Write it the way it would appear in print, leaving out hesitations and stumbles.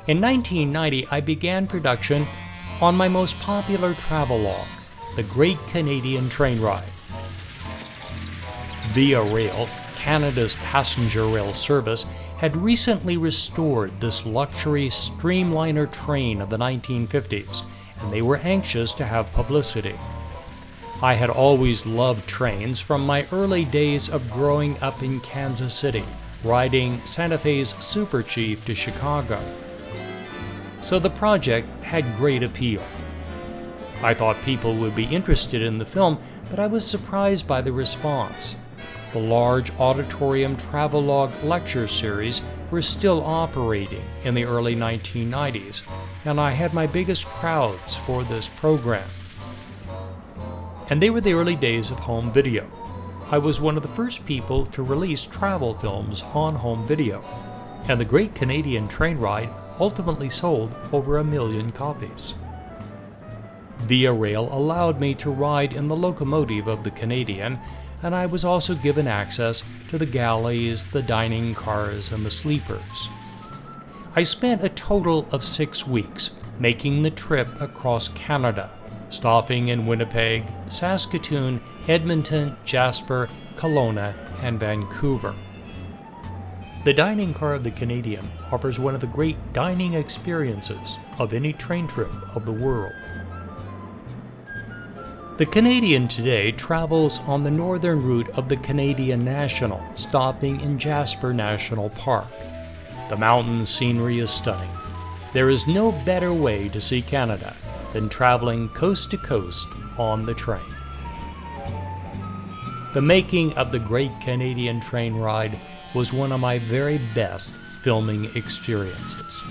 In 1990, I began production on my most popular travelogue, The Great Canadian Train Ride. Via Rail, Canada's passenger rail service, had recently restored this luxury streamliner train of the 1950s, and they were anxious to have publicity. I had always loved trains from my early days of growing up in Kansas City, riding Santa Fe's Super Chief to Chicago. So the project had great appeal. I thought people would be interested in the film, but I was surprised by the response. The large auditorium travelogue lecture series were still operating in the early 1990s, and I had my biggest crowds for this program. And they were the early days of home video. I was one of the first people to release travel films on home video, and The Great Canadian Train Ride ultimately sold over 1 million copies. Via Rail allowed me to ride in the locomotive of the Canadian, and I was also given access to the galleys, the dining cars, and the sleepers. I spent a total of 6 weeks making the trip across Canada, stopping in Winnipeg, Saskatoon, Edmonton, Jasper, Kelowna, and Vancouver. The dining car of the Canadian offers one of the great dining experiences of any train trip of the world. The Canadian today travels on the northern route of the Canadian National, stopping in Jasper National Park. The mountain scenery is stunning. There is no better way to see Canada than traveling coast to coast on the train. The making of The Great Canadian Train Ride was one of my very best filming experiences.